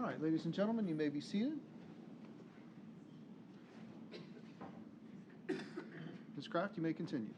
right, ladies and gentlemen, you may be seated. Ms. Kraft, you may continue.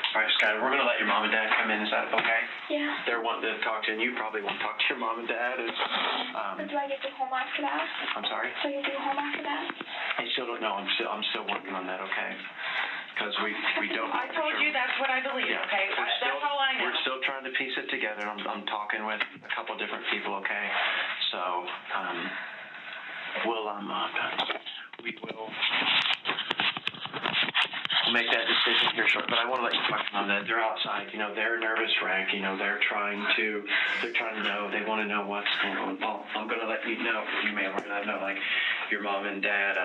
All right, Skylar, we're going to let your mom and dad come in. Is that okay? Yeah. They're wanting to talk to you, and you probably want to talk to your mom and dad. Do I get to go home after that? I'm sorry? Do I get to go home after that? I still don't know. I'm still working on that, okay? Because we don't. I told you that's what I believe, Yeah. okay? That's all I know. We're still trying to piece it together. I'm talking with a couple different people, okay? So, we'll make that decision here short, but I want to let you talk to them. That they're outside, they're a nervous wreck, they're trying to know, they want to know what's going on. I'm going to let you know, you may want to let them know, like, your mom and dad,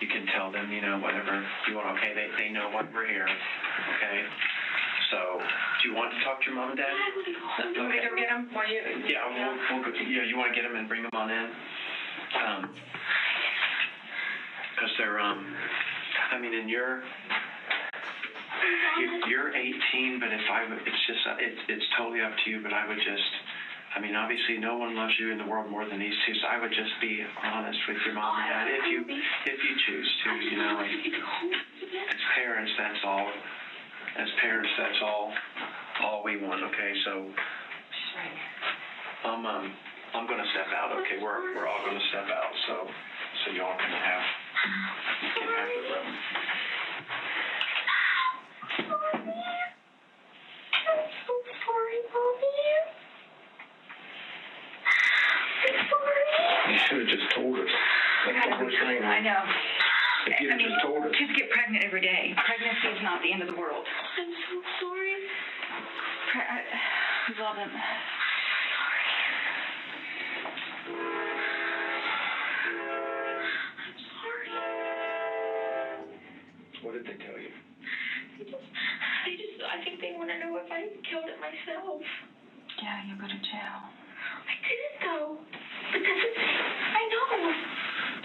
you can tell them, whatever you want, okay? They know why we're here, okay? So, do you want to talk to your mom and dad? Yeah, I want to go home. Do you want me to go get them? Yeah, you want to get them and bring them on in? Because they're, and you're 18, but it's totally up to you, but I would just, obviously no one loves you in the world more than these two, so I would just be honest with your mom and dad if you choose to, as parents, that's all. As parents, that's all we want, okay? So, I'm gonna step out, okay? We're all gonna step out, so y'all can have the room. I'm so sorry, Mommy. I'm sorry. You should have just told us. That's the worst thing. I know. If you had just told us. Kids get pregnant every day. Pregnancy is not the end of the world. I'm so sorry. I love him. I'm sorry. What did they tell you? I think they want to know if I killed it myself. Yeah, you go to jail. I didn't though. But that's the thing. I know.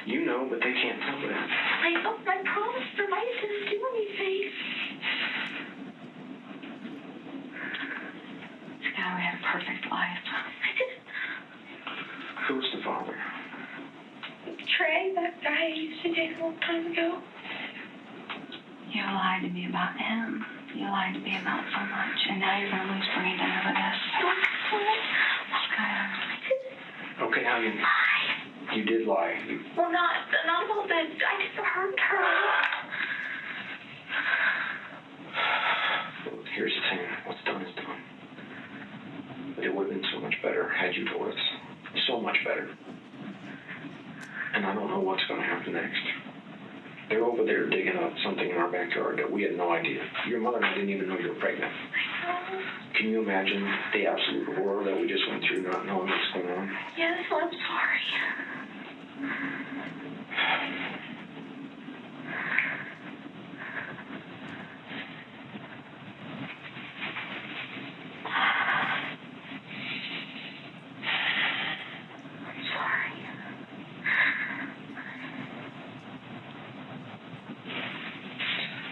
You know, but they can't tell that. I know. I promised them I didn't do anything. Sky, we had a perfect life. I didn't. Who's the father? Trey, that guy I used to date a long time ago. You lied to me about him. You lied to me about so much, and now you're going to lose Brandon over this. Skylar. Okay, you did lie. Well, not about that. I just hurt her. Well, here's the thing. What's done is done. But it would have been so much better had you told us. So much better. And I don't know what's going to happen next. They're over there digging up something in our backyard that we had no idea. Your mother didn't even know you were pregnant. Can you imagine the absolute horror that we just went through not knowing what's going on? Yes, I'm sorry.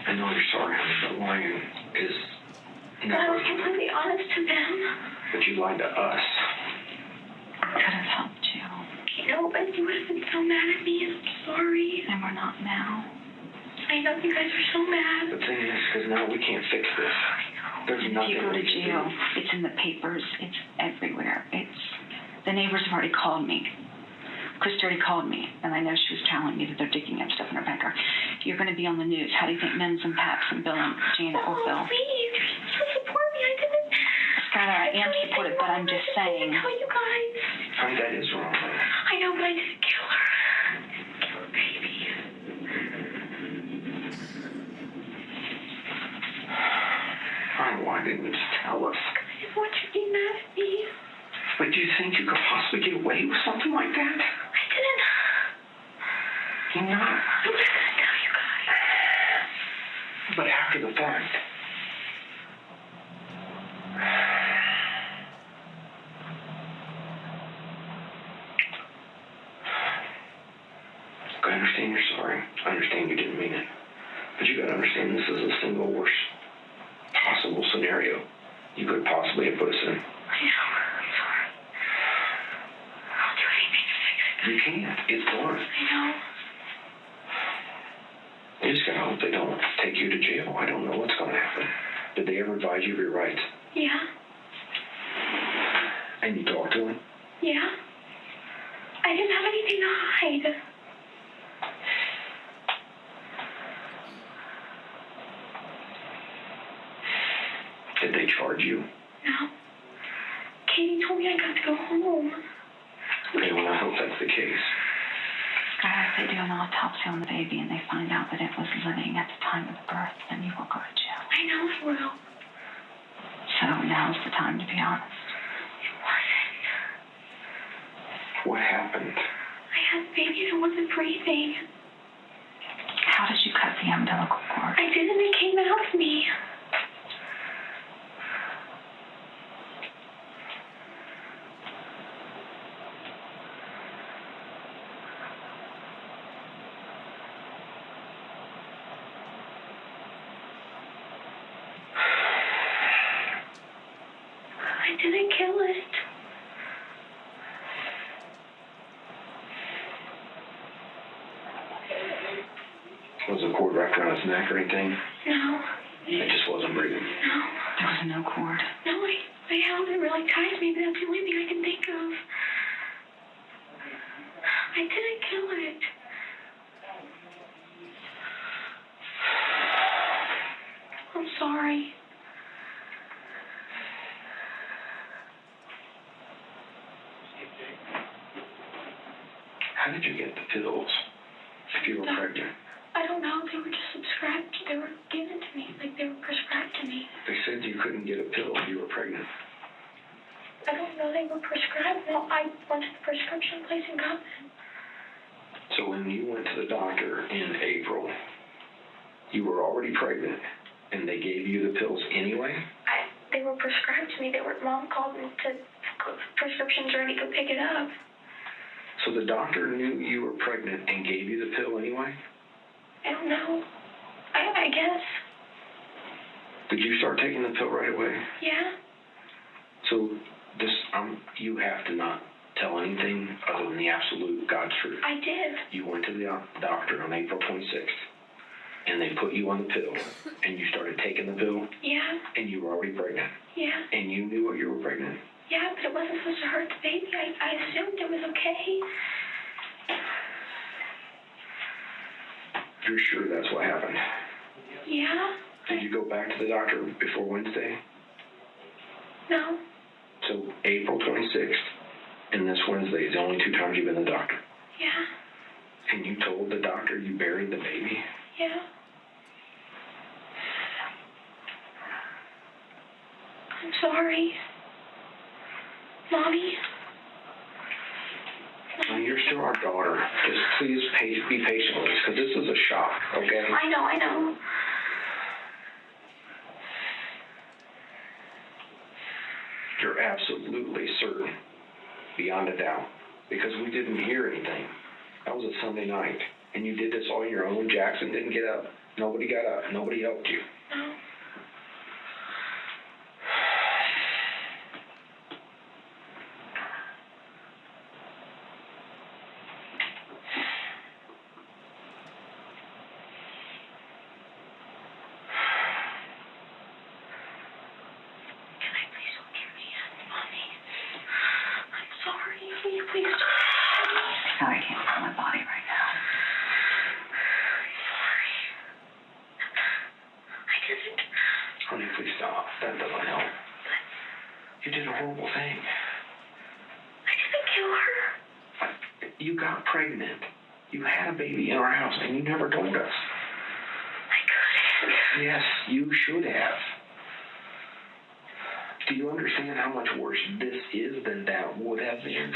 I know you're sorry, honey, but lying is never... I was completely honest to them. But you lied to us. I could have helped you. But you would have been so mad at me. I'm sorry. And we're not now. I know you guys are so mad. The thing is, because now we can't fix this. There's If nothing you go to we can jail, do. it's in the papers. It's everywhere. The neighbors have already called me. Krista already called me, and I know she was telling me that they're digging up stuff in her backyard. You're going to be on the news. How do you think Mims and Paps and Bill and Janet will feel? Please, you support me. I didn't. Skylar, I am supportive, but I'm just saying. I didn't tell you guys. Honey, that is wrong. I know, but I didn't kill her. I didn't kill her baby. Honey, why didn't you just tell us? I just want you to be mad at me. But do you think you could possibly get away with something like that? I didn't. You're not. I'm just going to tell you guys. But after the fact. I understand you're sorry. I understand you didn't mean it. But you gotta understand this is the single worst possible scenario you could possibly have put us in. I know. I'm sorry. You can't. It's gone. I know. You just gotta hope they don't take you to jail. I don't know what's gonna happen. Did they ever advise you of your rights? Yeah. And you talked to them? Yeah. I didn't have anything to hide. Did they charge you? No. Katie told me I got to go home. Okay, well, I hope that's the case. Skylar, if they do an autopsy on the baby and they find out that it was living at the time of the birth, then you will go to jail. I know I will. So now's the time to be honest. It wasn't. What happened? I had a baby that wasn't breathing. How did you cut the umbilical cord? I did, and it came out of me. I didn't kill it. Was the cord wrapped around its neck or anything? No. It just wasn't breathing. No. There was no cord. No, I held it really tight. Maybe that's the only thing I can think of. I didn't kill it. I'm sorry. How did you get the pills if you were pregnant? I don't know. They were just subscribed. They were given to me. Like, they were prescribed to me. They said you couldn't get a pill if you were pregnant. I don't know. They were prescribed. No, I went to the prescription place and got them. So when you went to the doctor in April, you were already pregnant, and they gave you the pills anyway? They were prescribed to me. Mom called me to prescription's ready. Go pick it up. So the doctor knew you were pregnant and gave you the pill anyway? I don't know. I guess. Did you start taking the pill right away? Yeah. So this, you have to not tell anything other than the absolute God's truth. I did. You went to the doctor on April 26th, and they put you on the pill, and you started taking the pill, Yeah. and you were already pregnant, Yeah. and you knew you were pregnant. Yeah, but it wasn't supposed to hurt the baby. I assumed it was okay. You're sure that's what happened? Yeah. Did you go back to the doctor before Wednesday? No. So April 26th and this Wednesday is the only 2 times you've been to the doctor. Yeah. And you told the doctor you buried the baby? Yeah. I'm sorry. Mommy. Well, you're still our daughter. Just please be patient with us, because this is a shock, okay? I know. You're absolutely certain, beyond a doubt, because we didn't hear anything. That was a Sunday night, and you did this all on your own. Jackson didn't get up. Nobody got up. Nobody helped you. No. Please. No, I can't feel my body right now. Sorry. I didn't. Honey, please stop. That doesn't help. You did a horrible thing. I didn't kill her. You got pregnant. You had a baby in our house, and you never told us. I couldn't. Yes, you should have. Do you understand how much worse this is than that would have been?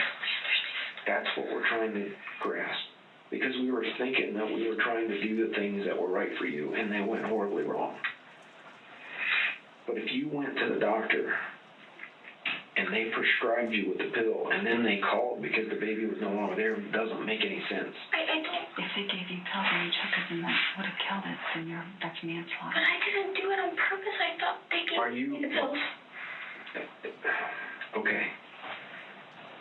That's what we're trying to grasp. Because we were thinking that we were trying to do the things that were right for you, and they went horribly wrong. But if you went to the doctor, and they prescribed you with the pill, and then they called because the baby was no longer there, it doesn't make any sense. I don't. If they gave you pills and you took it and that would have killed it, then that's manslaughter. But I didn't do it on purpose. I thought they gave me the pills. Okay.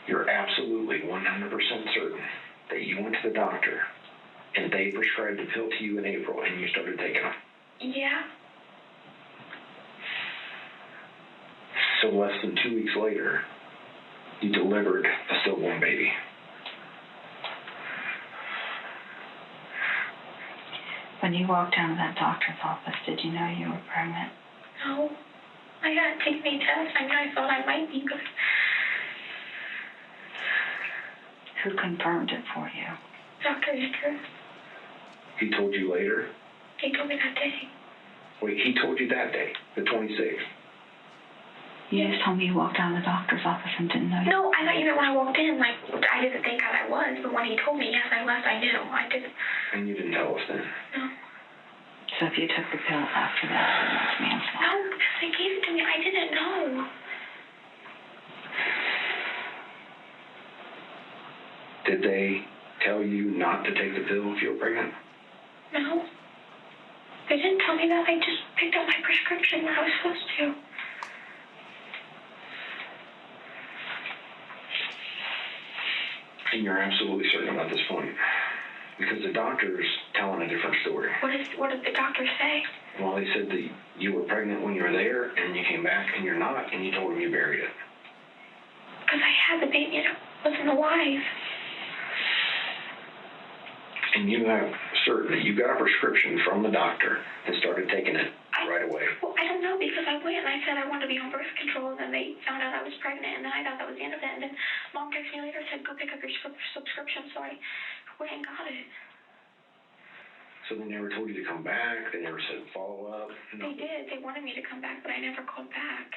You're absolutely 100% 100% certain that you went to the doctor and they prescribed a pill to you in April and you started taking them? Yeah. So less than 2 weeks later, you delivered a stillborn baby. When you walked down to that doctor's office, did you know you were pregnant? No. I hadn't taken any tests. I mean, I thought I might be, but Who confirmed it for you? Dr. Andrews, He told you later? he told me that day. Wait, he told you that day, the 26th? You just told me you walked down to the doctor's office and didn't know you. No, I thought you meant when I walked in, like, I didn't think how I was, but when he told me, yes, I left, I knew. I didn't. And you didn't tell us then? No. So if you took the pill after that, then it's manslaughter. No, because they gave it to me. I didn't know. Did they tell you not to take the pill if you were pregnant? No. They didn't tell me that. They just picked up my prescription when I was supposed to. And you're absolutely certain about this point? Because the doctor's telling a different story. What did the doctor say? Well, he said that you were pregnant when you were there, and you came back, and you're not, and you told him you buried it. Because I had the baby and it wasn't alive. And you have certain that you got a prescription from the doctor and started taking it right away. Well, I don't know, because I went and I said I wanted to be on birth control, and then they found out I was pregnant, and then I thought that was the end of it. And then Mom texted me later and said, go pick up your subscription, so I went and got it. So they never told you to come back? They never said follow up? No. They did. They wanted me to come back, but I never called back.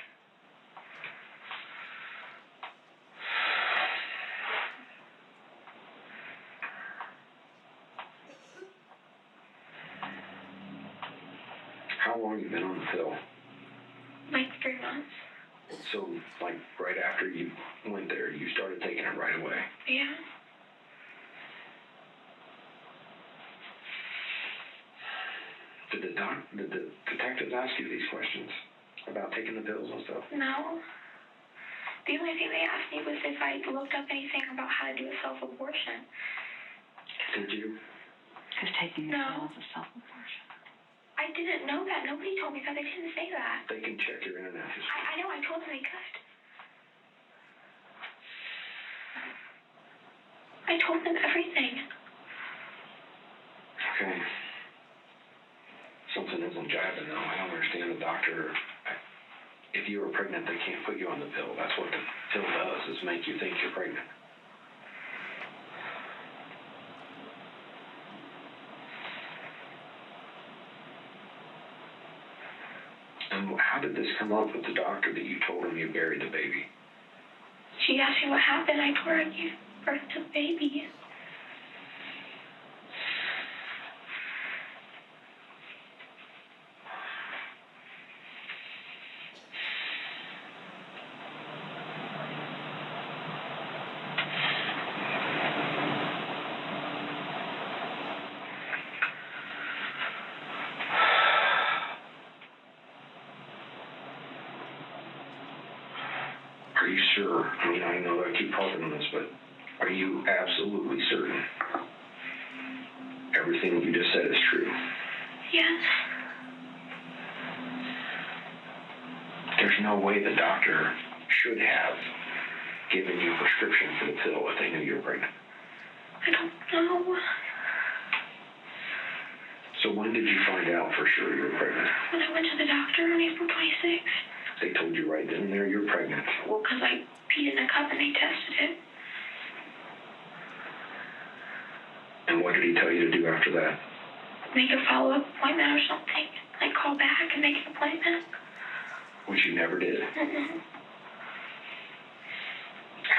How long have you been on the pill? Like 3 months. So, like, right after you went there, you started taking it right away? Yeah. Did the detectives ask you these questions about taking the pills and stuff? No. The only thing they asked me was if I looked up anything about how to do a self-abortion. Did you? Because taking the No. pill is a self-abortion. I didn't know that. Nobody told me that. They didn't say that. They can check your internet history. I know. I told them they could. I told them everything. Okay. Something isn't jiving though. I don't understand the doctor. If you were pregnant, they can't put you on the pill. That's what the pill does, is make you think you're pregnant. And how did this come up with the doctor that you told him you buried the baby? She asked me what happened. I told her I gave birth to the baby. Are you sure? I mean, I know I keep harping on this, but are you absolutely certain everything that you just said is true? Yes. There's no way the doctor should have given you a prescription for the pill if they knew you were pregnant. I don't know. So when did you find out for sure you were pregnant? When I went to the doctor on April 26th. They told you right then and there you're pregnant. Well, because I peed in a cup and they tested it. And what did he tell you to do after that? Make a follow-up appointment or something. Like call back and make an appointment. Which you never did. Mm-mm.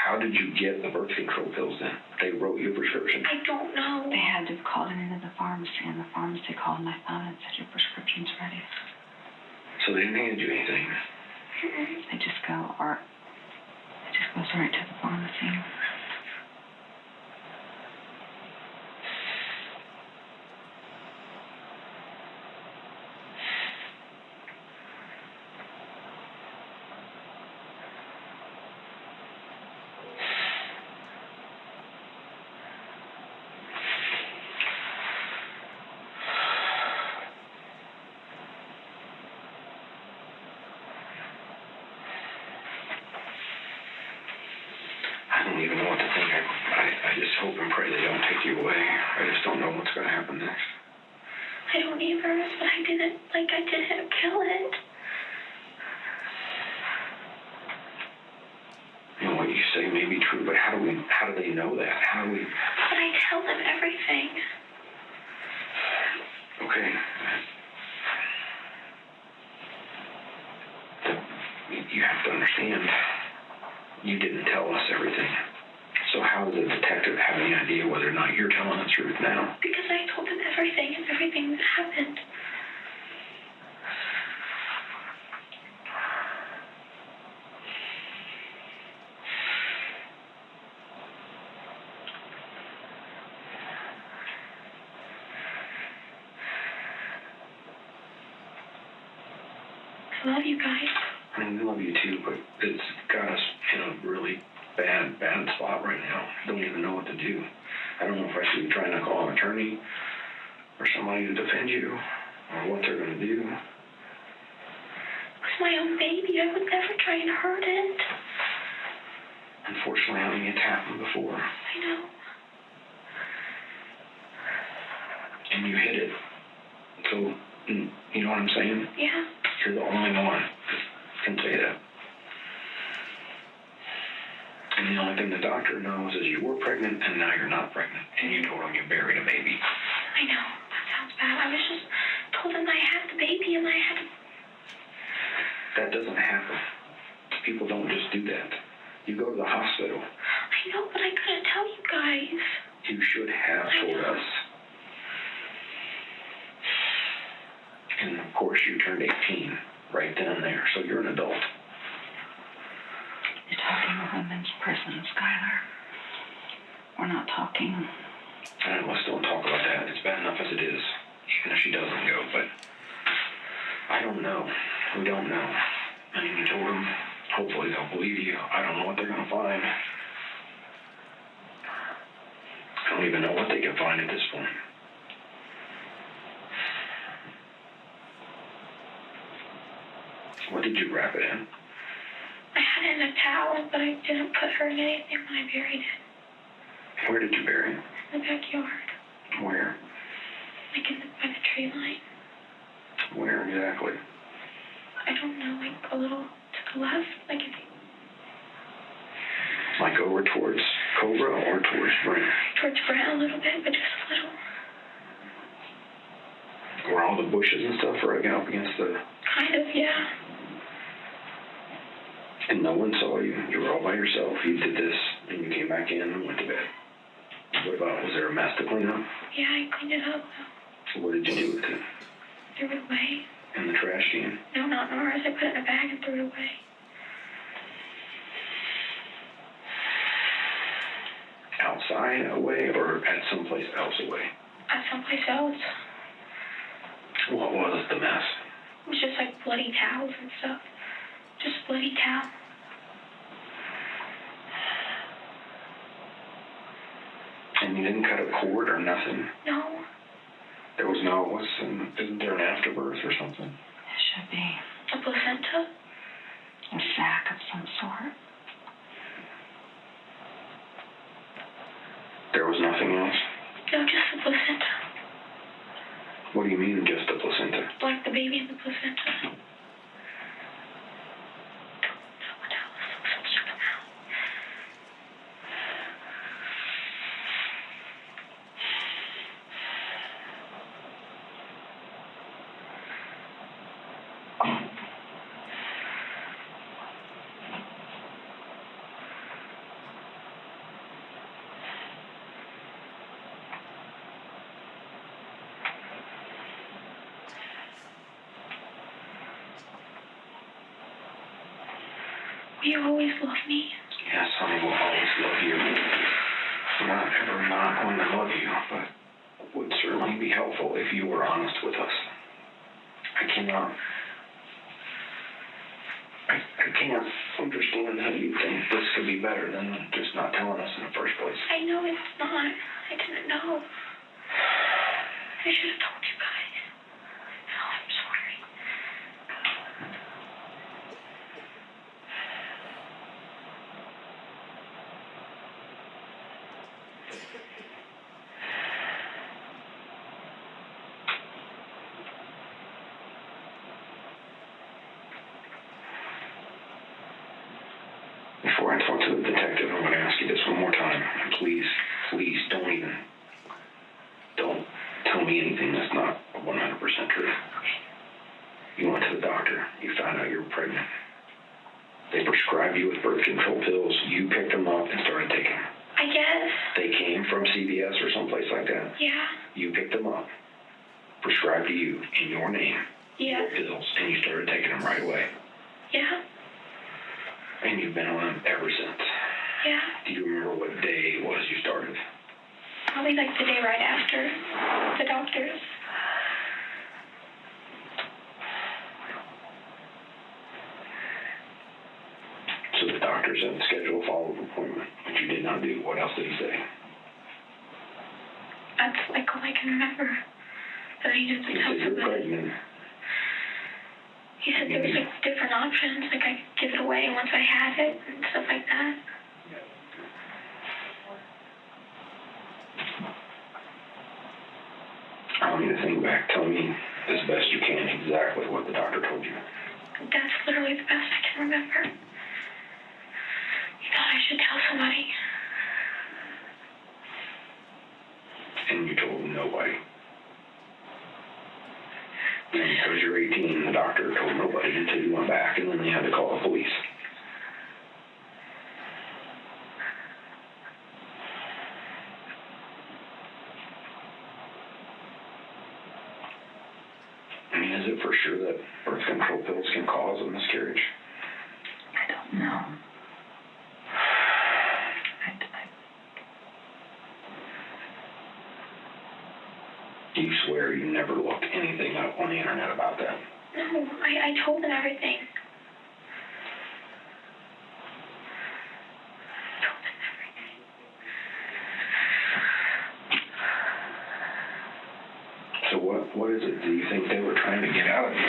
How did you get the birth control pills then? They wrote you a prescription. I don't know. They had to have called it into the pharmacy, and the pharmacy called my phone and said, your prescription's ready. So they didn't hand you anything. They just goes right to the pharmacy. hope and pray they don't take you away. I just don't know what's going to happen next. I don't either, but I didn't kill it. You know, what you say may be true, but how do they know that? How do we... But I tell them everything. Okay. You have to understand, you didn't tell us everything. So how does a detective have any idea whether or not you're telling the truth now? Because I told them everything and everything that happened. I love you guys. I mean, we love you too, but it's got us in a really bad spot right now. Don't even know what to do. I don't know if I should be trying to call an attorney or somebody to defend you or what they're going to do. It's my own baby. I would never try and hurt it. Unfortunately, I mean, it's happened before. I know. And you hit it. So, you know what I'm saying? Yeah. You're the only one that can say that. And the only thing the doctor knows is you were pregnant and now you're not pregnant. And you told him you buried a baby. I know. That sounds bad. I was just told him I had the baby and I had to... That doesn't happen. People don't just do that. You go to the hospital. I know, but I couldn't tell you guys. You should have told us. And of course you turned 18 right then and there, so you're an adult. You're talking a women's prison, Skylar. We're not talking. Let's don't talk about that. It's bad enough as it is, even if she doesn't go, but I don't know. We don't know. I mean, you told them, hopefully they'll believe you. I don't know what they're going to find. I don't even know what they can find at this point. What did you wrap it in? I had it in a towel, but I didn't put her in anything when I buried it. Where did you bury it? In the backyard. Where? Like by the tree line. Where exactly? I don't know, like a little to the left, like if you... Like over towards Cobra or towards Brent? Towards Brent a little bit, but just a little. Where all the bushes and stuff are up against the... Kind of, yeah. And no one saw you. You were all by yourself. You did this, and you came back in and went to bed. What about, was there a mess to clean up? Yeah, I cleaned it up. What did you do with it? Threw it away. In the trash can? No, not in ours. I put it in a bag and threw it away. Outside away or at someplace else away? At someplace else. What was the mess? It was just like bloody towels and stuff. Just bloody towel. And you didn't cut a cord or nothing? No. There was no, isn't there an afterbirth or something? It should be. A placenta? A sac of some sort. There was nothing else? No, just the placenta. What do you mean, just the placenta? Like the baby in the placenta. What else? Some sort of mouth. Will you always love me? Yes, honey, will always love you. I'm not ever not going to love you, but it would certainly be helpful if you were honest with us. I can't understand how you think this could be better than just not telling us in the first place. I know it's not. I didn't know. I should have told you guys. Oh, I'm sorry. before I talk to the detective, I'm going to ask you this one more time. And please don't tell me anything that's not 100% true. You went to the doctor. You found out you were pregnant. They prescribed you with birth control pills. You picked them up and started taking them. I guess. They came from CVS or someplace like that. Yeah. You picked them up, prescribed to you in your name, Yeah. your pills, and you started taking them right away. Yeah. And you've been on them ever since. Yeah. Do you remember what day it was you started? Probably like the day right after the doctor's. So the doctor said to schedule a follow-up appointment, which you did not do. What else did he say? That's like all I can remember. But he just He tell said you're somebody. pregnant. He said there was like different options, like I could give it away once I had it and stuff like that. I want you to think back. Tell me as best you can exactly what the doctor told you. That's literally the best I can remember. He thought I should tell somebody. And you told nobody. And because you're 18, the doctor told nobody until you went back, and then they had to call the police. I mean, is it for sure that birth control pills can cause a miscarriage? I don't know. Do you swear you never looked anything up on the internet about that? No, I told him everything. So what is it do you think they were trying to get out of you?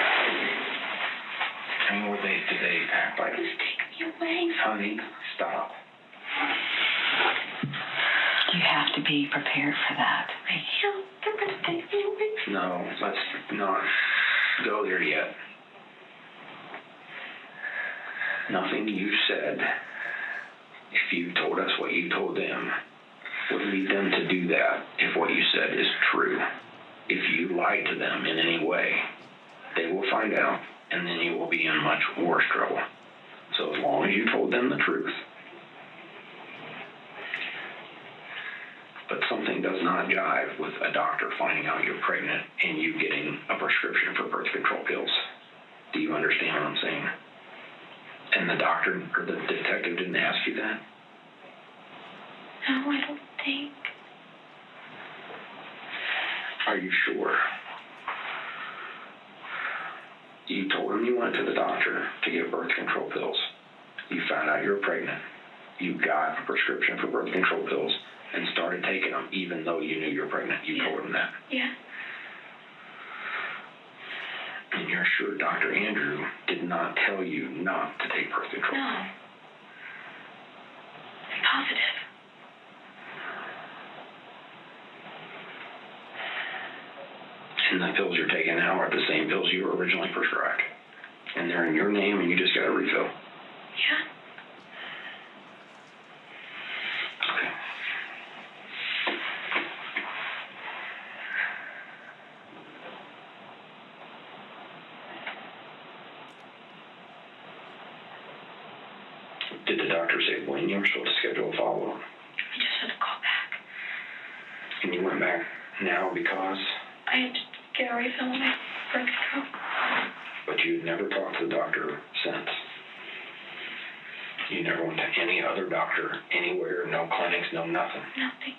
I mean, did they act like, Just take me away. honey, stop. You have to be prepared for that. I am. They're going to take me away. No, let's not go there yet. Nothing you said, if you told us what you told them, would lead them to do that if what you said is true. If you lied to them in any way, they will find out, and then you will be in much worse trouble. So as long as you told them the truth. But something does not jive with a doctor finding out you're pregnant and you getting a prescription for birth control pills. Do you understand what I'm saying? And the doctor or the detective didn't ask you that? No, I don't think. Are you sure? You told him you went to the doctor to get birth control pills. You found out you were pregnant. You got a prescription for birth control pills and started taking them even though you knew you were pregnant. You told him that. Yeah. And you're sure Dr. Andrew did not tell you not to take birth control? No. I'm positive. And the pills you're taking now are the same pills you were originally prescribed. And they're in your name and you just got a refill. Yeah. Okay. Did the doctor say when you were supposed to schedule a follow-up? He just said to call back. And you went back now because? I had to get a refill on my birth control. But you'd never talked to the doctor since. You never went to any other doctor anywhere, no clinics, no nothing. Nothing.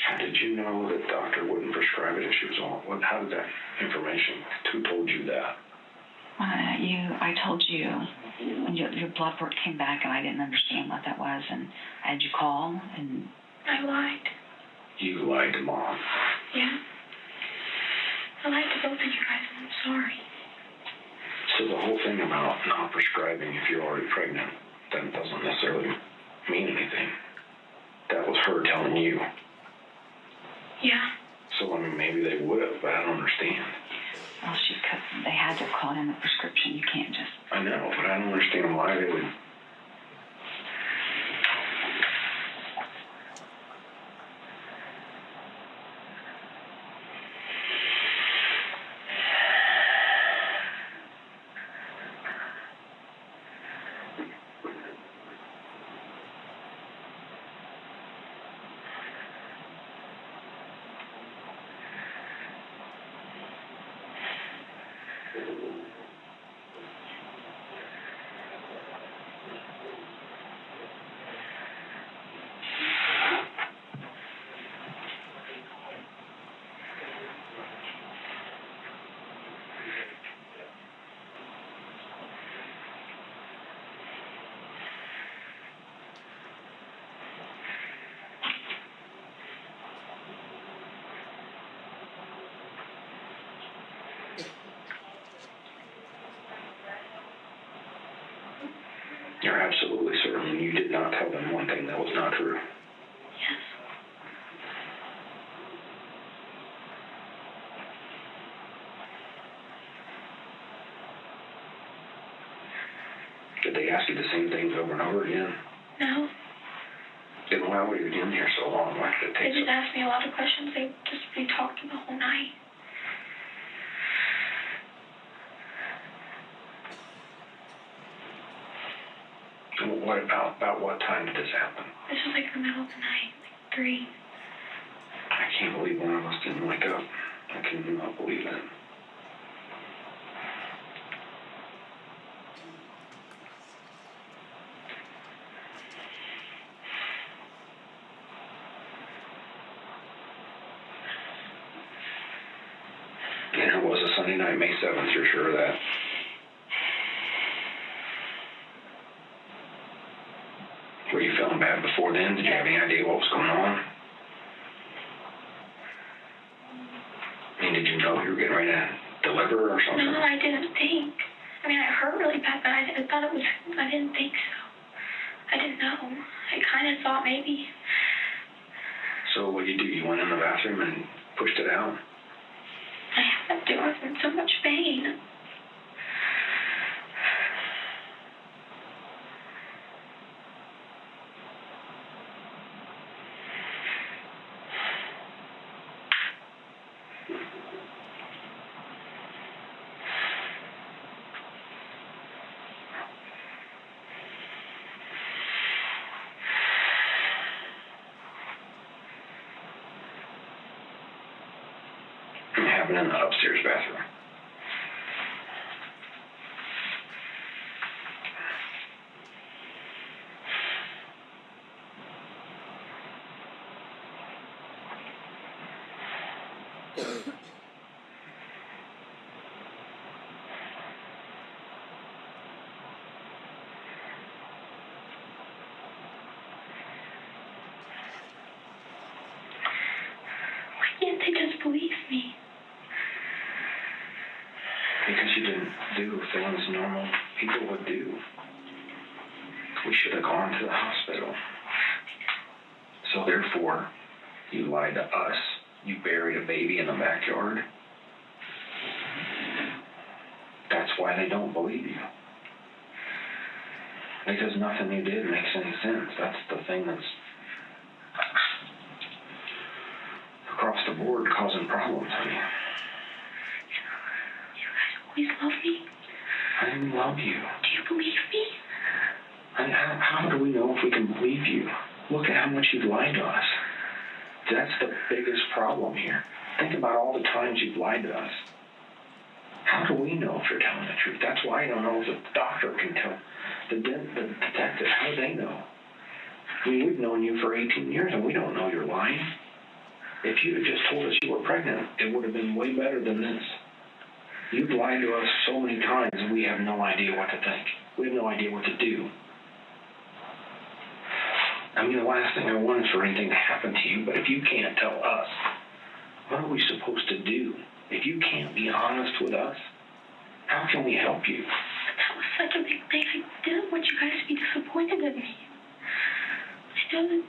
How did you know that the doctor wouldn't prescribe it if she was on? How did that information? Who told you that? I told you when your blood work came back and I didn't understand what that was, and I had you call and I lied. You lied to Mom. Yeah. I lied to both of you guys, and I'm sorry. So the whole thing about not prescribing if you're already pregnant, that doesn't necessarily mean anything. her telling you. Yeah. So, I mean, maybe they would have, but I don't understand. Well, they had to call in the prescription. You can't just. I know, but I don't understand why they would. You're absolutely certain you did not tell them one thing that was not true. Yes. Did they ask you the same things over and over again? No. Then why were you in here so long? Why did it They take just asked me a lot of questions. We talked the whole night. What about what time did this happen? This was like in the middle of the night, like 3. I can't believe one of us didn't wake up. I cannot believe that. And it was a Sunday night, May 7th, you're sure of that? Were you feeling bad before then? Did you have any idea what was going on? I mean, did you know you were getting ready to deliver or something? No, I didn't think. I mean, it hurt really bad, but I thought it was, I didn't think so. I didn't know. I kind of thought maybe. So what did you do? You went in the bathroom and pushed it out? I had to. I was in so much pain. It happened in the upstairs bathroom. Why can't they just believe me? Because you didn't do things normal people would do. We should have gone to the hospital. So therefore, you lied to us. You buried a baby in the backyard. That's why they don't believe you. Because nothing you did makes any sense. That's the thing that's across the board causing problems, honey. You guys always love me. I didn't love you. Do you believe me? Honey, how do we know if we can believe you? Look at how much you've lied to us. That's the biggest problem here. Think about all the times you've lied to us. How do we know if you're telling the truth? That's why I don't know if the doctor can tell. The detective, how do they know? I mean, we've known you for 18 years and we don't know you're lying. If you had just told us you were pregnant, it would have been way better than this. You've lied to us so many times and we have no idea what to think. We have no idea what to do. I mean, the last thing I want is for anything to happen to you, but if you can't tell us, what are we supposed to do? If you can't be honest with us, how can we help you? That was such a big thing. I didn't want you guys to be disappointed in me. I didn't.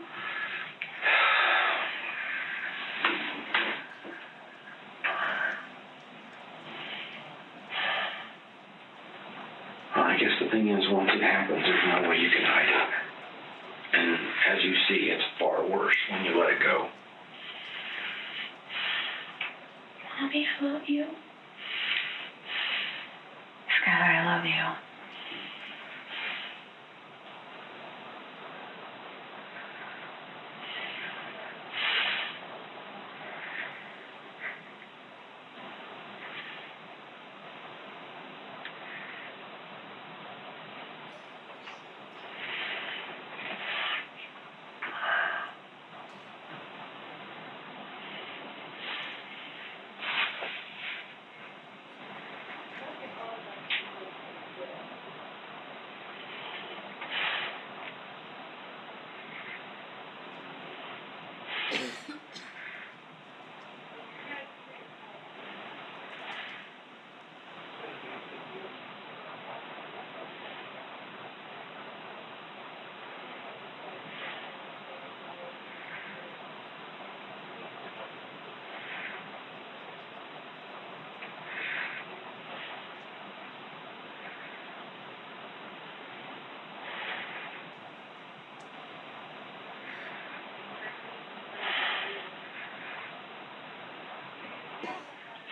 happens, there's no way you can hide it. And as you see, it's far worse when you let it go. Mommy, I love you. Skylar, I love you.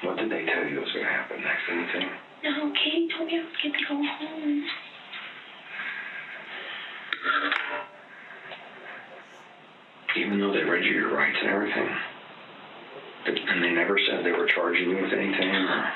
What did they tell you was going to happen next? Anything? No, Katie told me I was going to go home. Even though they read you your rights and everything? And they never said they were charging you with anything? Or?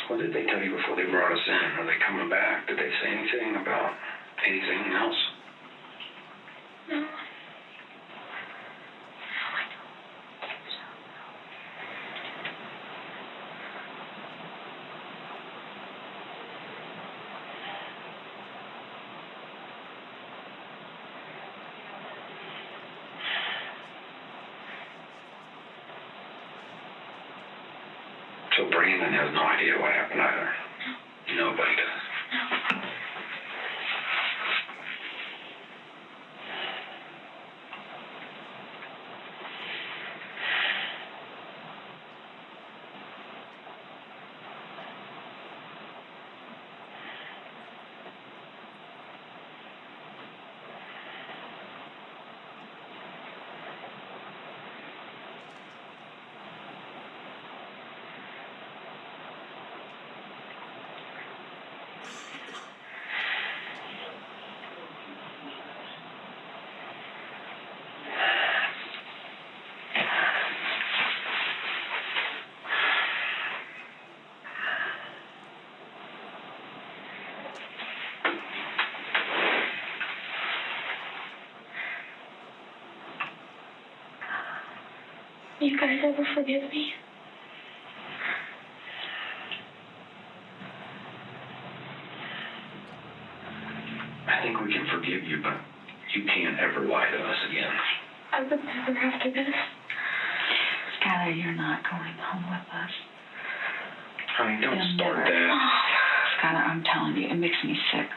What did they tell you before they brought us in? Are they coming back? Did they say anything about anything else? No. So Brandon has no idea what happened either. Nobody does. You guys ever forgive me? I think we can forgive you, but you can't ever lie to us again. I would never after this. Skylar, you're not going home with us. Honey, don't You'll start never. that. Skylar, I'm telling you, it makes me sick.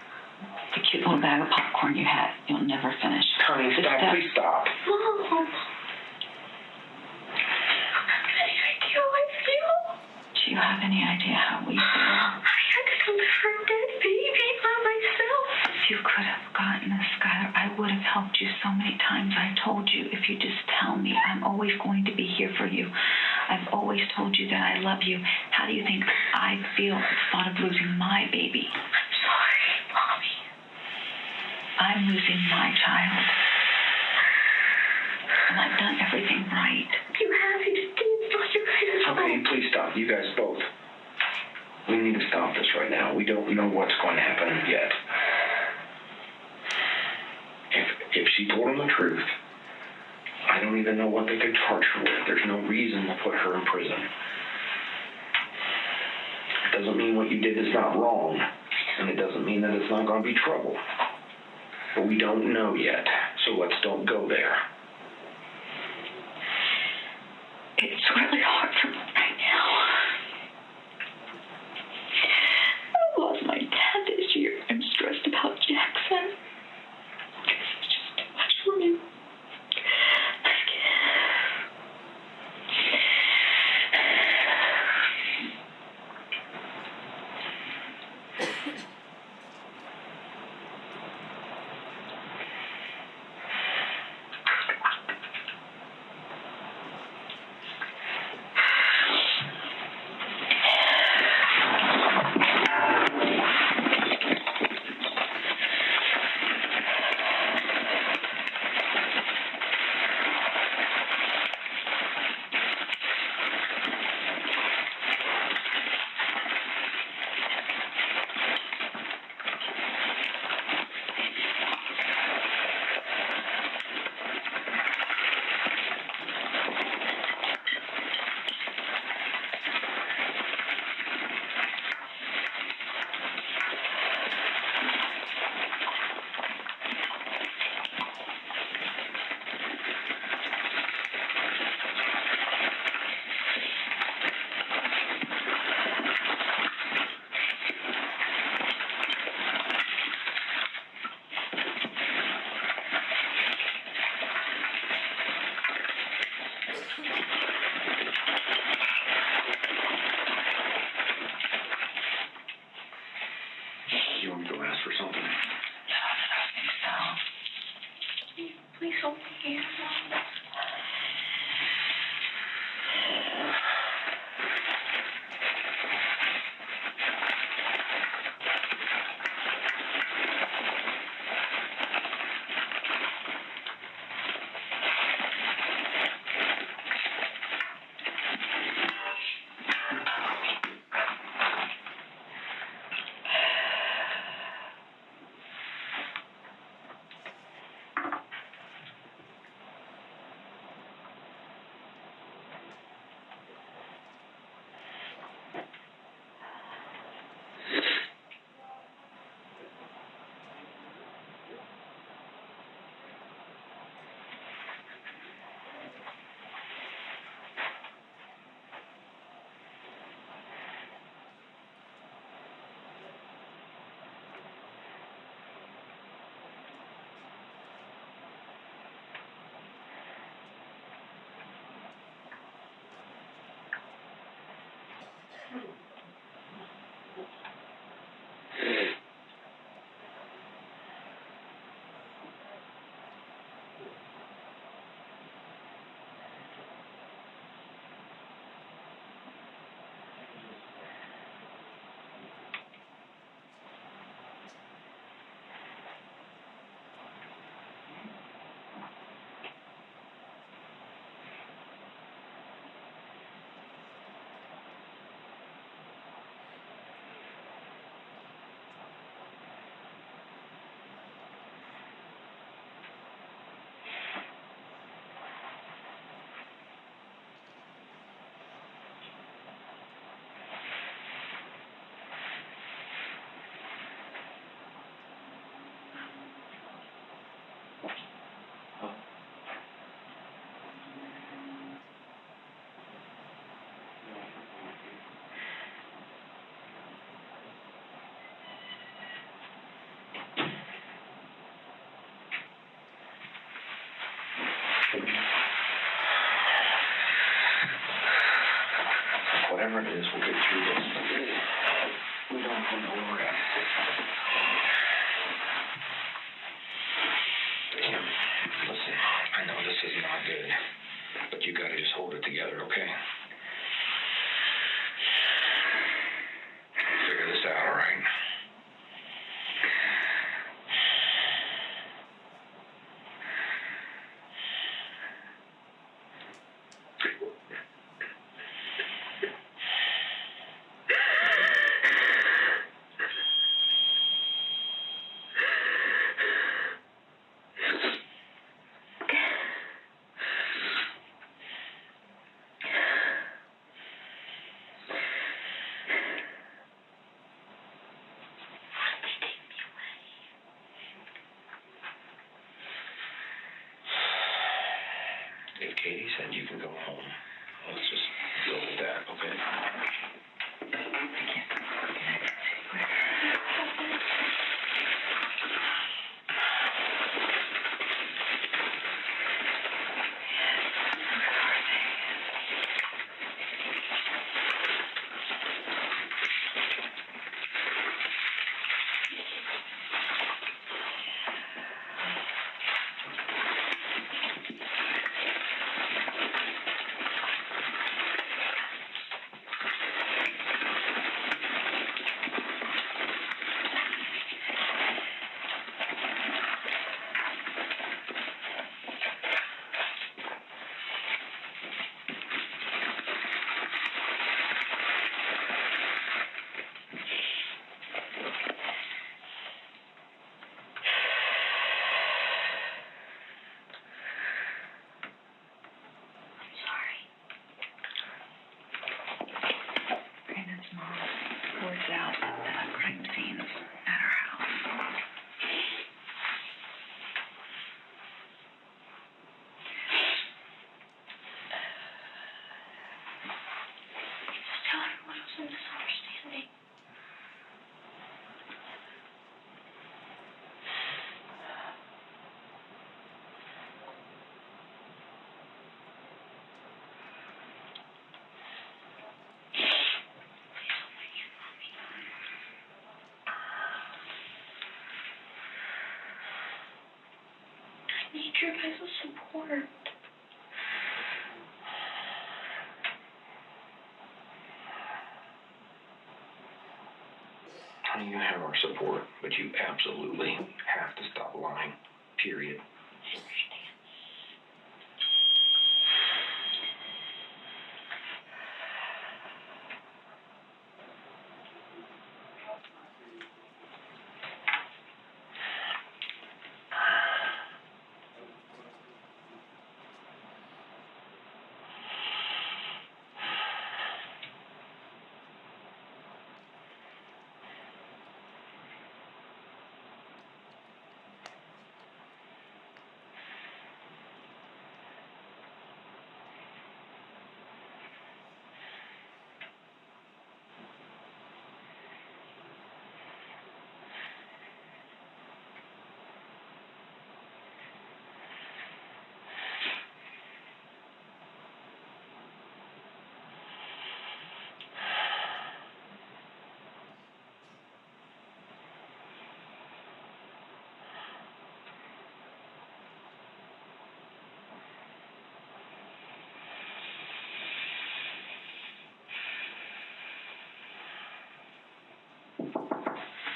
The cute little bag of popcorn you had, you'll never finish. Honey, The stop. stuff- Please stop. Mom. Any idea how I feel? Do you have any idea how we feel? I had to deliver a dead baby by myself. If you could have gotten us, Skylar, I would have helped you so many times. I told you, if you just tell me, I'm always going to be here for you. I've always told you that I love you. How do you think I feel at the thought of losing my baby? I'm sorry, Mommy. I'm losing my child. And I've done everything right. You have. You just did. It's not your guys' fault. Okay, please stop. You guys both. We need to stop this right now. We don't know what's going to happen yet. If she told him the truth, I don't even know what they could charge her with. There's no reason to put her in prison. It doesn't mean what you did is not wrong, and it doesn't mean that it's not going to be trouble. But we don't know yet, so let's don't go there. It's really hard for me right now. I lost my dad this year. I'm stressed about Jackson. It's just too much for me. You want me to go ask for something? I think so. Please hold me here. Whatever it is, we'll get through this. We don't know where we're at. Kim, listen, I know this is not good, but you gotta just hold it together, okay? Figure this out, all right? then you can go home. Let's just go with that, okay? Out the crime scenes at our house. Just tell everyone else I'm misunderstanding. I need your guys' support. You have our support, but you absolutely have to stop lying. Period. I understand.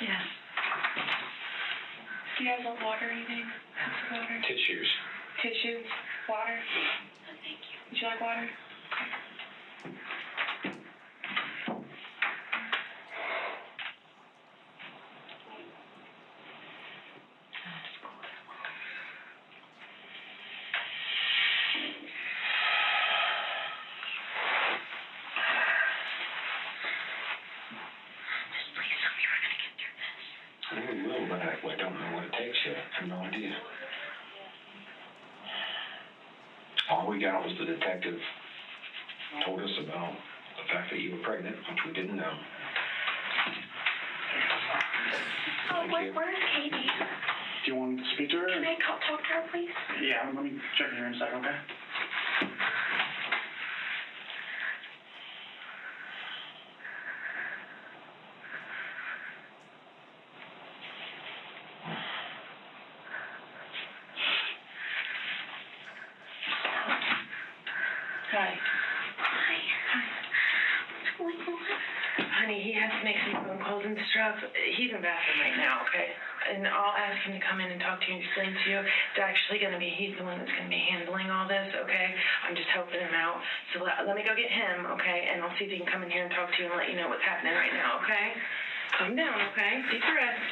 Yes. Do you guys want water or anything? Have water? Tissues. Tissues? Water? Oh, thank you. Would you like water? Just please tell me we're gonna get through this. I know we will, but I don't know what it takes yet. I have no idea. All we got was the detective told us about the fact that you were pregnant, which we didn't know. Oh, where's Katie? Do you want to speak to her? Can I talk to her, please? Yeah, let me check in here in a second, okay? Hi. Hi. What's going on? Honey, he has to make some phone calls and stuff. He's in the bathroom right now, okay? And I'll ask him to come in and talk to you and explain to you. It's actually going to be, he's the one that's going to be handling all this, okay? I'm just helping him out. So let me go get him, okay? And I'll see if he can come in here and talk to you and let you know what's happening right now, okay? Calm down, okay? Deep breath.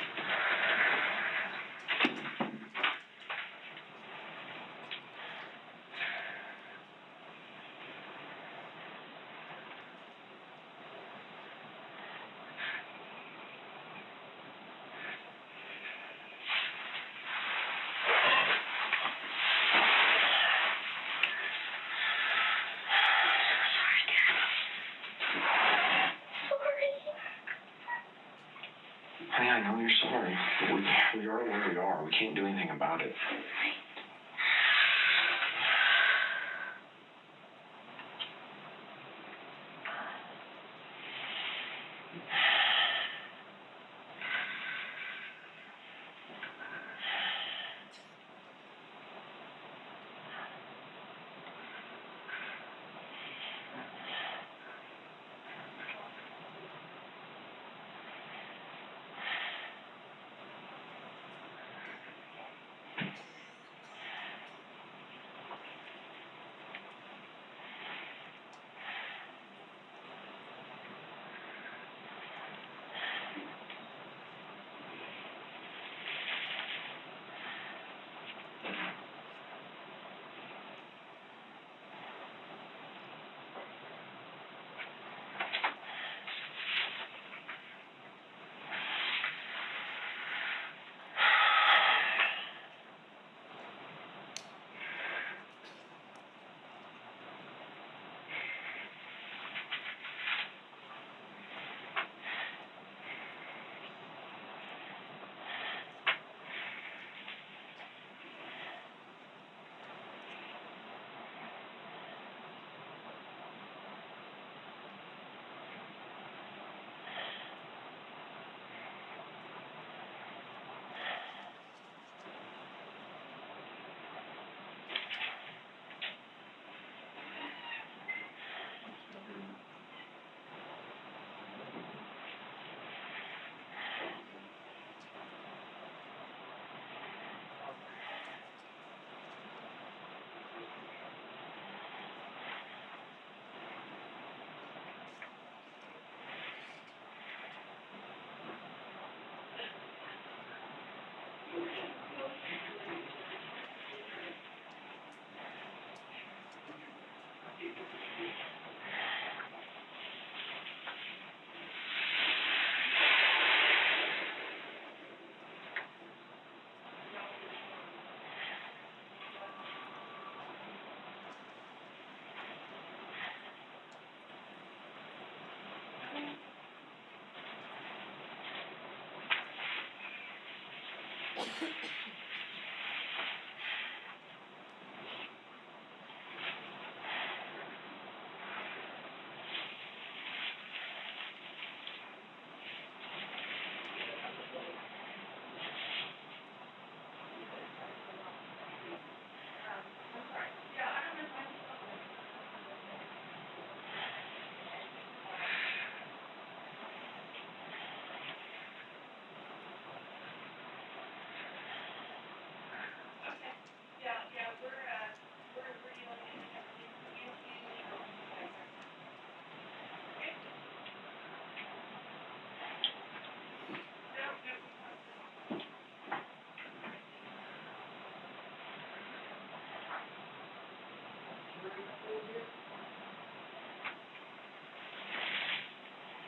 I know you're sorry, but we are where we are. We can't do anything about it.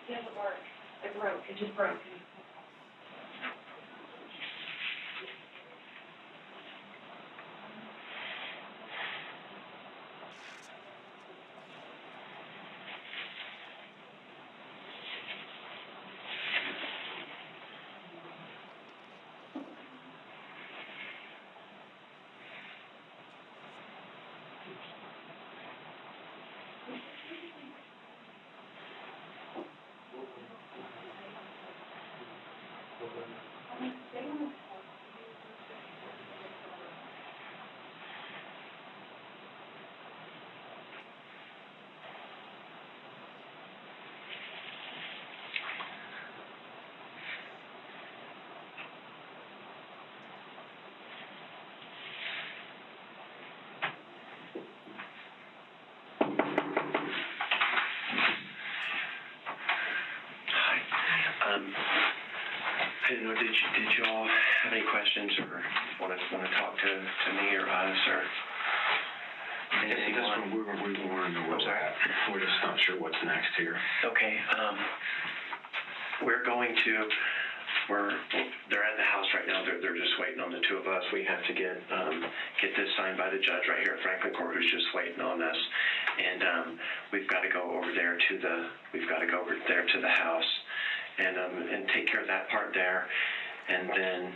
It doesn't work. It broke. It just broke. I didn't know, did y'all have any questions or want to talk to me or us or anything? That's what we want to know where we're at. We're just not sure what's next here. Okay, they're at the house right now. They're just waiting on the two of us. We have to get this signed by the judge right here at Franklin Court, who's just waiting on us. And we've got to go over there to the house and take care of that part there, and then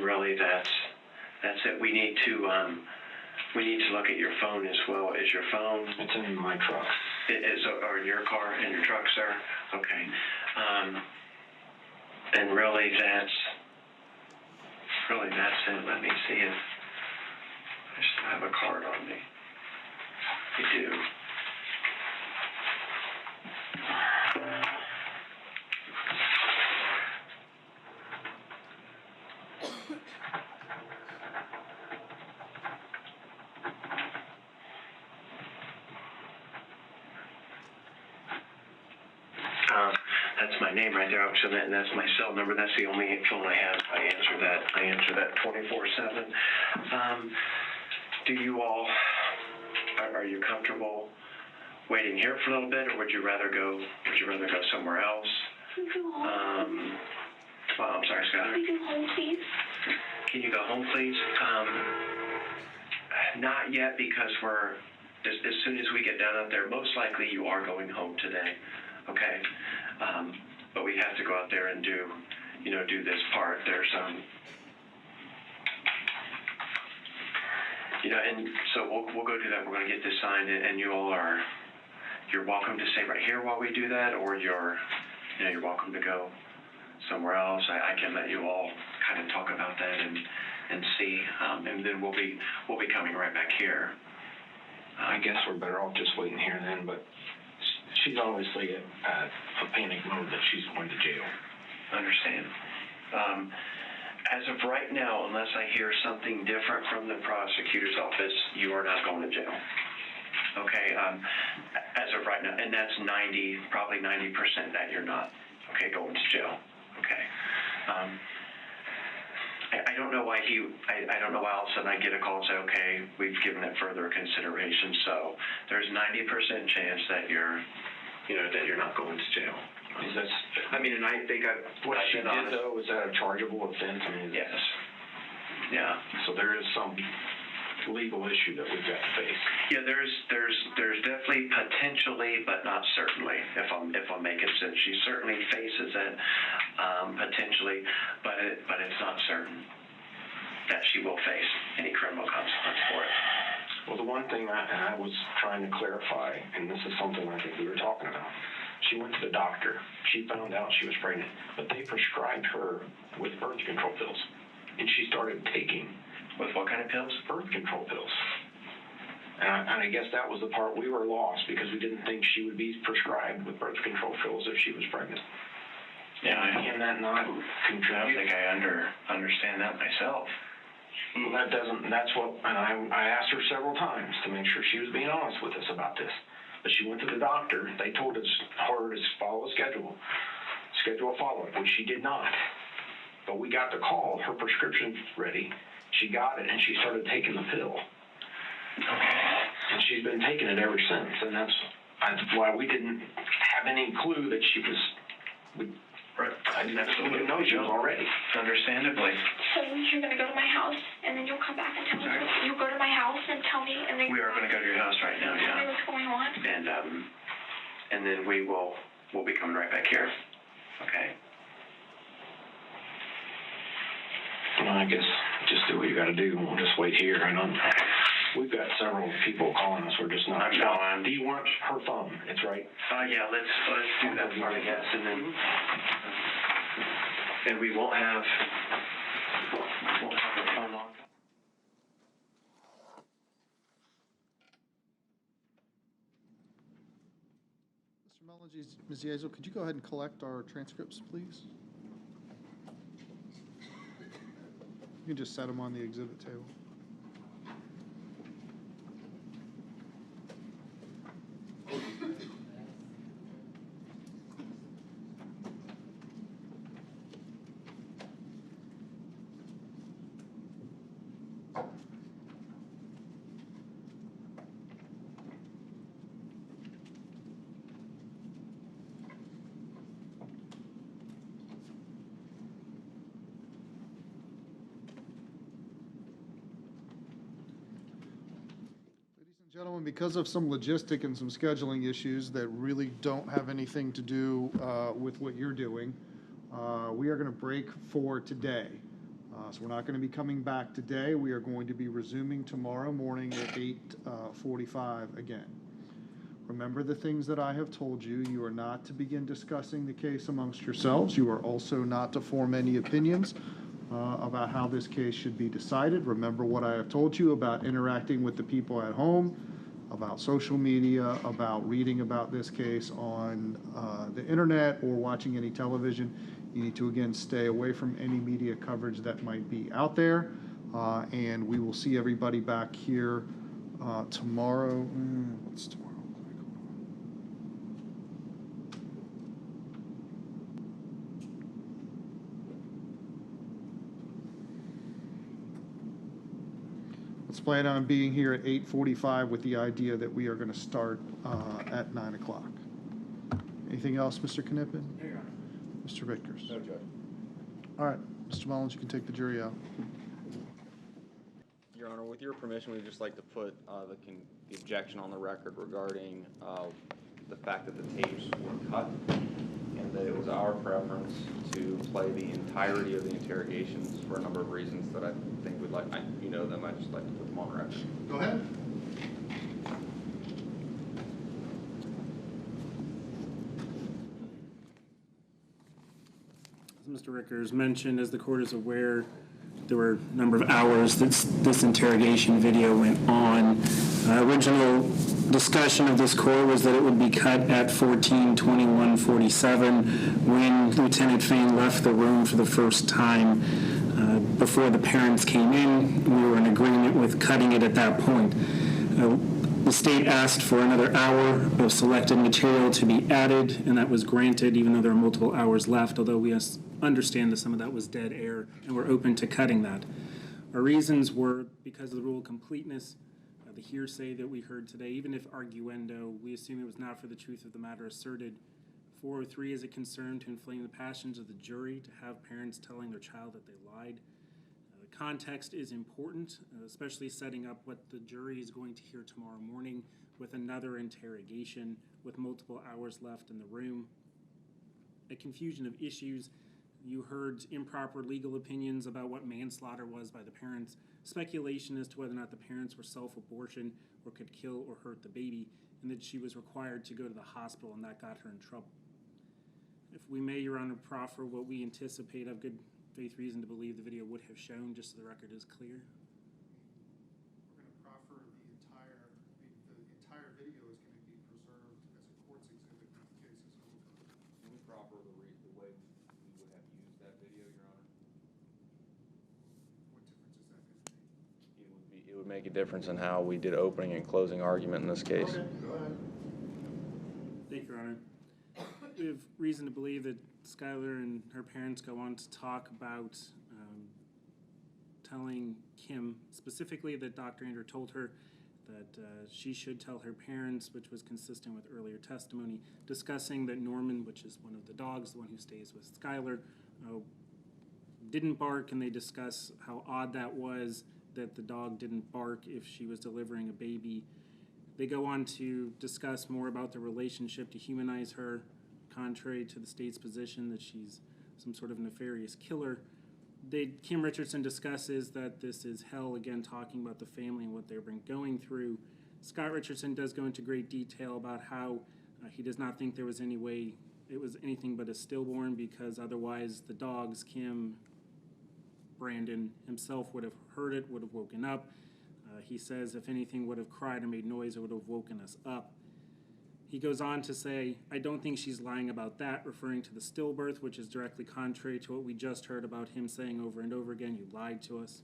really that's it. We need to look at your phone as well. Is your phone? It's in my truck. It is, or in your car, in your truck, sir? Okay. And really that's it. Let me see if I still have a card on me. I do. That's my name right there, actually, and that's my cell number. That's the only phone I have. I answer that 24/7. Do you all, are you comfortable waiting here for a little bit, or would you rather go somewhere else? Well, I'm sorry, Skylar. Can you go home, please? Can you go home, please? Not yet, because as soon as we get down out there, most likely you are going home today, okay? But we have to go out there and do this part. There's, and so we'll go do that. We're going to get this signed, and you're welcome to stay right here while we do that, or you're welcome to go somewhere else. I can let you all kind of talk about that and see, and then we'll be coming right back here. I guess we're better off just waiting here then, but she's obviously at a panic mode that she's going to jail. Understand. As of right now, unless I hear something different from the prosecutor's office, you are not going to jail. Okay, as of right now, and that's probably 90% that you're not, okay, going to jail. Okay. I don't know why I don't know why all of a sudden I get a call and say, okay, we've given it further consideration. So there's 90% chance that you're not going to jail. And I think what she did though, is that a chargeable offense? Yes. Yeah. So there is some legal issue that we've got to face. Yeah, there's definitely potentially, but not certainly. If I'm making sense, she certainly faces it potentially, but it's not certain that she will face any criminal consequence for it. Well, the one thing I was trying to clarify, and this is something I think we were talking about. She went to the doctor. She found out she was pregnant, but they prescribed her with birth control pills, and she started taking. With what kind of pills? Birth control pills. And I guess that was the part we were lost, because we didn't think she would be prescribed with birth control pills if she was pregnant. Yeah, can that not contribute? I don't think I understand that myself. Well, that's what, and I asked her several times to make sure she was being honest with us about this. But she went to the doctor. They told her to follow a schedule a follow-up, which she did not. But we got the call, her prescription's ready. She got it, and she started taking the pill. Okay. And she's been taking it ever since, and that's why we didn't have any clue that she was. I didn't absolutely know she was already. Understandably. So you're gonna go to my house, and then you'll come back and tell me. You'll go to my house and tell me, and then We are going to go to your house right now, tell me yeah. what's going on. And then we'll be coming right back here. Okay. Well, I guess just do what you got to do. We'll just wait here. We've got several people calling us. We're just not. Do you want her phone? It's right. Yeah. Let's do that part, I guess, and then we won't have her phone on. Mr. Mellinger, Ms. Yazel, could you go ahead and collect our transcripts, please? You can just set them on the exhibit table. Gentlemen, because of some logistic and some scheduling issues that really don't have anything to do with what you're doing, we are going to break for today. So we're not going to be coming back today. We are going to be resuming tomorrow morning at 8:45 again. Remember the things that I have told you. You are not to begin discussing the case amongst yourselves. You are also not to form any opinions about how this case should be decided. Remember what I have told you about interacting with the people at home, about social media, about reading about this case on the internet or watching any television. You need to, again, stay away from any media coverage that might be out there. And we will see everybody back here tomorrow. What's tomorrow? Let's plan on being here at 8:45 with the idea that we are going to start at 9 o'clock. Anything else, Mr. Knippen? Mr. Vickers? No, Judge. All right, Mr. Mullins, you can take the jury out. Your Honor, with your permission, we'd just like to put the objection on the record regarding the fact that the tapes were cut and that it was our preference to play the entirety of the interrogations for a number of reasons that I think we'd like, you know them, I'd just like to put them on record. Go ahead. As Mr. Rickers mentioned, as the court is aware, there were a number of hours that this interrogation video went on. Original discussion of this court was that it would be cut at 14:21:47 when Lieutenant Faine left the room for the first time. Before the parents came in, we were in agreement with cutting it at that point. The state asked for another hour of selected material to be added, and that was granted, even though there are multiple hours left, although we understand that some of that was dead air, and we're open to cutting that. Our reasons were because of the rule of completeness, the hearsay that we heard today, even if arguendo, we assume it was not for the truth of the matter asserted. 403 is a concern to inflame the passions of the jury, to have parents telling their child that they lied. The context is important, especially setting up what the jury is going to hear tomorrow morning with another interrogation with multiple hours left in the room. A confusion of issues. You heard improper legal opinions about what manslaughter was by the parents, speculation as to whether or not the parents were self-abortion or could kill or hurt the baby, and that she was required to go to the hospital and that got her in trouble. If we may, Your Honor, proffer what we anticipate of good faith reason to believe the video would have shown, just so the record is clear. We're going to proffer the entire video is going to be preserved as a court's exhibit when the case is over. Can we proffer the way we would have used that video, Your Honor? What difference is that going to make? It would make a difference in how we did opening and closing argument in this case. Okay, go ahead. Thank you, Your Honor. We have reason to believe that Skylar and her parents go on to talk about telling Kim specifically that Dr. Andrew told her that she should tell her parents, which was consistent with earlier testimony, discussing that Norman, which is one of the dogs, the one who stays with Skylar, didn't bark, and they discuss how odd that was that the dog didn't bark if she was delivering a baby. They go on to discuss more about the relationship to humanize her, contrary to the state's position that she's some sort of nefarious killer. Kim Richardson discusses that this is hell, again talking about the family and what they've been going through. Scott Richardson does go into great detail about how he does not think there was any way it was anything but a stillborn, because otherwise the dogs, Kim, Brandon himself, would have heard it, would have woken up. He says if anything would have cried or made noise, it would have woken us up. He goes on to say, I don't think she's lying about that, referring to the stillbirth, which is directly contrary to what we just heard about him saying over and over again, you lied to us.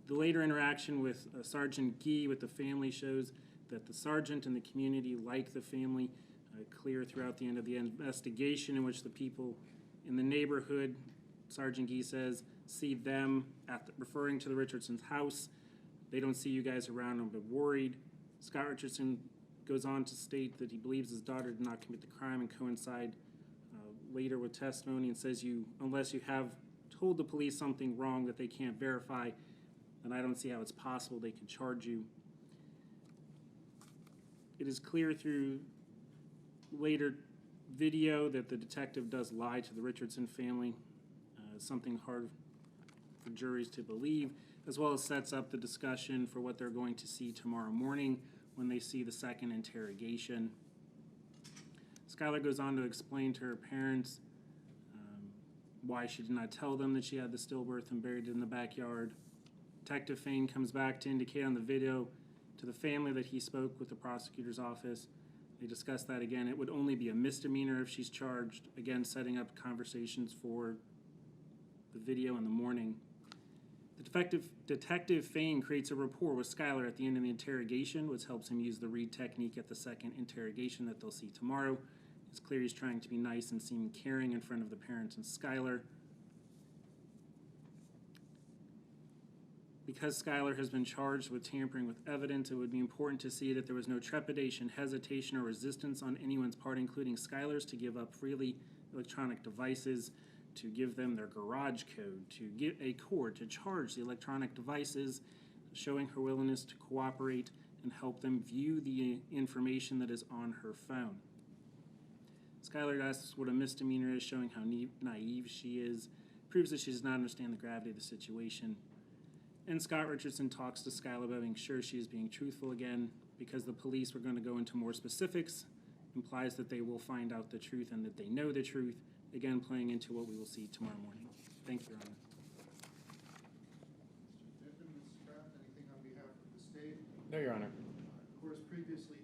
The later interaction with Sergeant Gee with the family shows that the sergeant and the community like the family, clear throughout the end of the investigation, in which the people in the neighborhood, Sergeant Gee says, see them referring to the Richardson's house. They don't see you guys around them, but worried. Scott Richardson goes on to state that he believes his daughter did not commit the crime and coincide later with testimony, and says unless you have told the police something wrong that they can't verify, then I don't see how it's possible they could charge you. It is clear through later video that the detective does lie to the Richardson family, something hard for juries to believe, as well as sets up the discussion for what they're going to see tomorrow morning when they see the second interrogation. Skylar goes on to explain to her parents why she did not tell them that she had the stillbirth and buried it in the backyard. Detective Faine comes back to indicate on the video to the family that he spoke with the prosecutor's office. They discuss that again. It would only be a misdemeanor if she's charged, again setting up conversations for the video in the morning. The Detective Faine creates a rapport with Skylar at the end of the interrogation, which helps him use the read technique at the second interrogation that they'll see tomorrow. It's clear he's trying to be nice and seem caring in front of the parents and Skylar. Because Skylar has been charged with tampering with evidence, it would be important to see that there was no trepidation, hesitation, or resistance on anyone's part, including Skylar's, to give up freely electronic devices, to give them their garage code, to get a cord, to charge the electronic devices, showing her willingness to cooperate and help them view the information that is on her phone. Skylar asks what a misdemeanor is, showing how naive she is, proves that she does not understand the gravity of the situation. And Scott Richardson talks to Skylar about being sure she is being truthful again, because the police were going to go into more specifics, implies that they will find out the truth and that they know the truth, again playing into what we will see tomorrow morning. Thank you, Your Honor. Mr. Ms. Kraft, anything on behalf of the state? No, Your Honor. Of course, previously